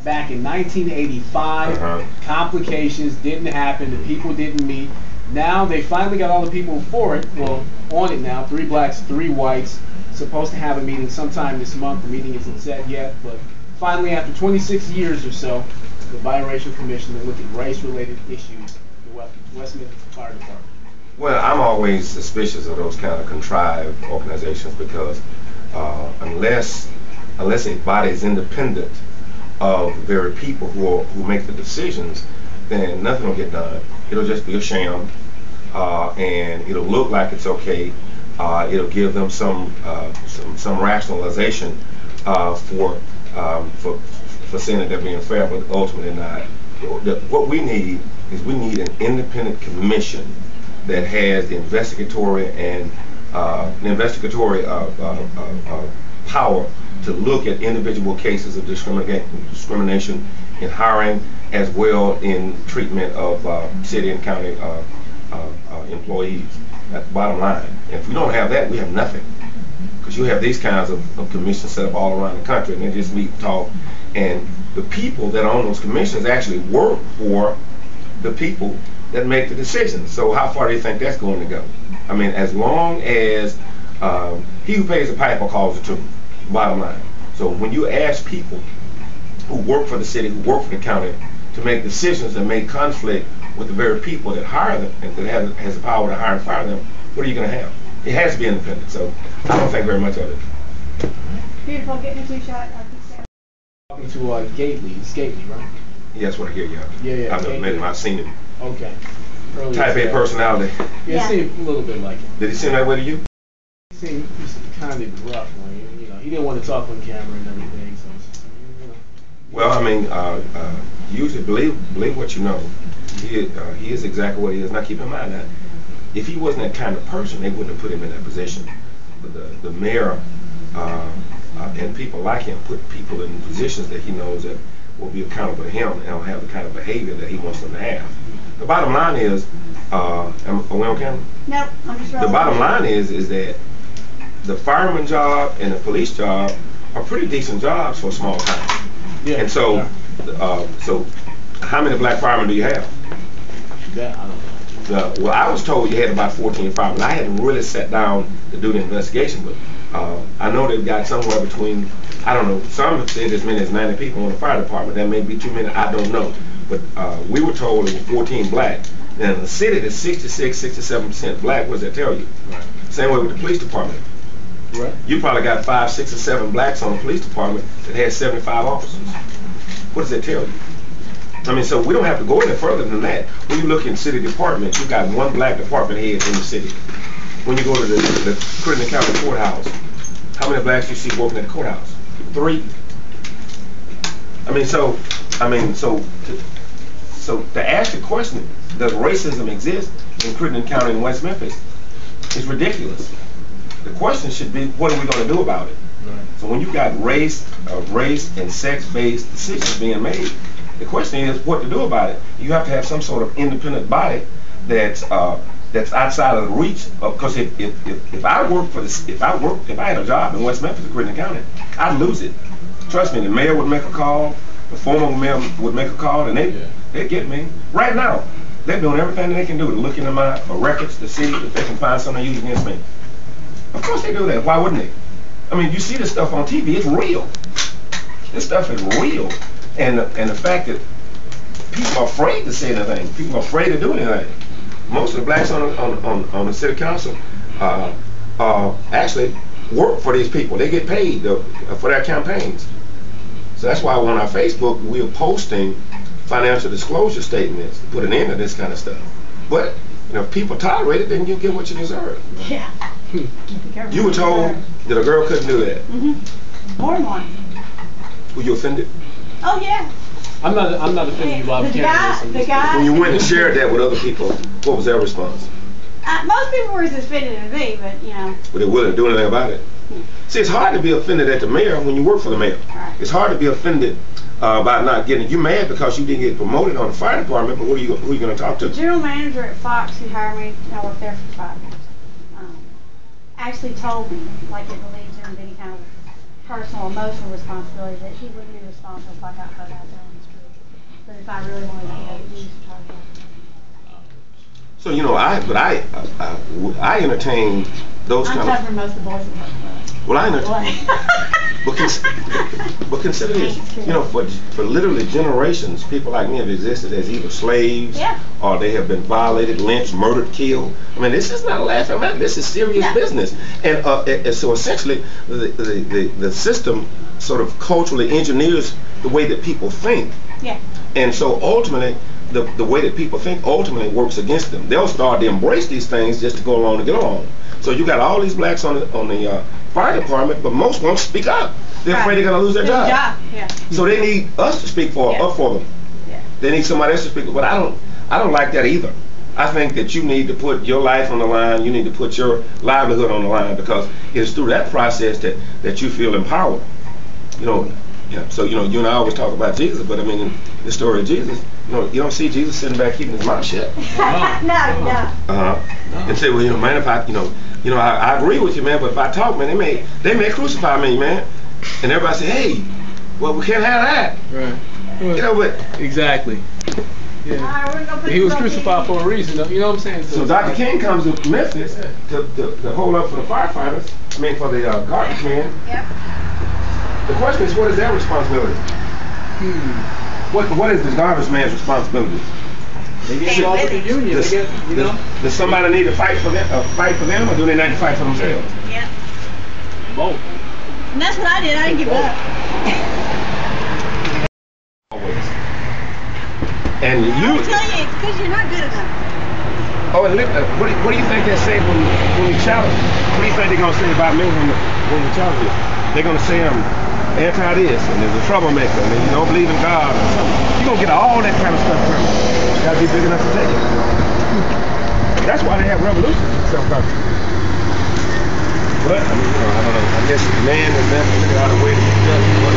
back in 1985. Complications didn't happen. The people didn't meet. Now they finally got all the people for it. Well, on it now. 3 blacks, 3 whites. Supposed to have a meeting sometime this month. The meeting isn't set yet, but finally, after 26 years or so, the Biracial Commission will look at race-related issues in the West Memphis Fire Department. Well, I'm always suspicious of those kind of contrived organizations because unless a body is independent of the very people who make the decisions, then nothing will get done. It'll just be a sham, and it'll look like it's okay. It'll give them some rationalization for saying that they're being fair, but ultimately not. What we need is an independent commission that has the investigatory and power to look at individual cases of discrimination in hiring as well in treatment of city and county employees. That's the bottom line. And if we don't have that, we have nothing. Because you have these kinds of commissions set up all around the country, and they just meet and talk. And the people that are on those commissions actually work for the people that make the decisions. So how far do you think that's going to go? I mean, as long as he who pays the piper calls the tune, bottom line. So when you ask people who work for the city, who work for the county, to make decisions that may conflict with the very people that hire them and that has the power to hire and fire them, what are you going to have? It has to be independent. So I don't think very much of it. Beautiful, getting a 2-shot. Talking to Gately. It's Gately, right? Yeah, that's what I hear, yeah. Yeah. I've never met him. I've seen him. Okay. Type A personality. Yeah, it seemed a little bit like it. Did he seem that way to you? He seemed kind of gruff. He didn't want to talk on camera and everything. So, Well, I mean, usually believe what you know. He is exactly what he is. Now, keep in mind that if he wasn't that kind of person, they wouldn't have put him in that position. But the mayor and people like him put people in positions that he knows that will be accountable to him and will have the kind of behavior that he wants them to have. The bottom line is, are we on camera? Nope, I'm just rolling. The bottom line is that the fireman job and the police job are pretty decent jobs for a small town. Yeah. And so, so how many black firemen do you have? Yeah, I don't know. Well, I was told you had about 14 firemen. I hadn't really sat down to do the investigation, but I know they've got somewhere between, I don't know, some have said as many as 90 people in the fire department. That may be too many, I don't know. But we were told there were 14 black. And in the city that's 66, 67% black, what does that tell you? Right. Same way with the police department. Right. You probably got 5, 6, or 7 blacks on the police department that has 75 officers. What does that tell you? I mean, so we don't have to go any further than that. When you look in city departments, you got 1 black department head in the city. When you go to the Crittenden County Courthouse, how many blacks do you see working at the courthouse? 3. So to ask the question, does racism exist in Crittenden County and West Memphis, is ridiculous. The question should be, what are we going to do about it? Right. So when you got race and sex-based decisions being made, the question is what to do about it. You have to have some sort of independent body that's outside of the reach of, because if I had a job in West Memphis or Crittenden County, I'd lose it. Trust me, the mayor would make a call, the former mayor would make a call, and they'd get me. Right now, they're doing everything that they can do to look into my records to see if they can find something to use against me. Of course they do that. Why wouldn't they? I mean, you see this stuff on TV. It's real. This stuff is real. And the fact that people are afraid to say anything, people are afraid to do anything. Most of the blacks on the city council actually work for these people. They get paid for their campaigns. So that's why on our Facebook we're posting financial disclosure statements to put an end to this kind of stuff. But if people tolerate it, then you get what you deserve. Yeah. You were told that a girl couldn't do that. Mm-hmm. More and more. Were you offended? Oh yeah. I'm not offended you, Bob. The guy. When you went and shared that with other people, what was their response? Most people were as offended as me, but you know. But they wouldn't do anything about it. See, it's hard to be offended at the mayor when you work for the mayor. Right. It's hard to be offended about not getting. You mad because you didn't get promoted on the fire department, but who are you going to talk to? The general manager at Fox, who hired me, I worked there for 5 years. Actually told me, like it believes in any kind of personal, emotional responsibility that he wouldn't be responsible if I got hurt out there on the street. But if I really wanted to go, he used to try to. So I entertain those kind of. I'm covering most of the boys in the club. Well, I entertain. but consider this. You know, for literally generations, people like me have existed as either slaves, or they have been violated, lynched, murdered, killed. I mean, this is not a laughing matter. This is serious business. And so essentially, the system sort of culturally engineers the way that people think. Yeah. And so ultimately, the way that people think ultimately works against them. They'll start to embrace these things just to go along to get along. So you got all these blacks on the fire department, but most won't speak up. They're afraid they're gonna lose their job. Yeah. So they need us to speak up for them. Yeah. They need somebody else to speak. But I don't like that either. I think that you need to put your life on the line. You need to put your livelihood on the line, because it's through that process that you feel empowered. You know. Yeah. So you and I always talk about Jesus, but I mean, in the story of Jesus, you don't see Jesus sitting back keeping his mouth shut. No. And say, well, man, if I agree with you, man, but if I talk, man, they may crucify me, man. And everybody say, hey, well, we can't have that. Right. But exactly. Yeah. He was crucified for a reason, though. You know what I'm saying? So Dr. King comes to Memphis to hold up for the firefighters. I mean, for the garbage men. Yep. The question is, what is their responsibility? What is the garbage man's responsibility? They get involved with the union. Does somebody need to fight for them, or do they need to fight for themselves? Yeah. Both. And that's what I did. I didn't give up. Always. And I tell you, it's because you're not good enough. Oh, and what do you think they say when we challenge? What do you think they're gonna say about me when we challenge you? They're gonna say I'm anti-this, and there's a troublemaker, and you don't believe in God, or something. You're gonna get all that kind of stuff from me. You gotta be big enough to take it. That's why they have revolutions in some countries. But I mean, I don't know. I guess man has never figured out a way to adjust to what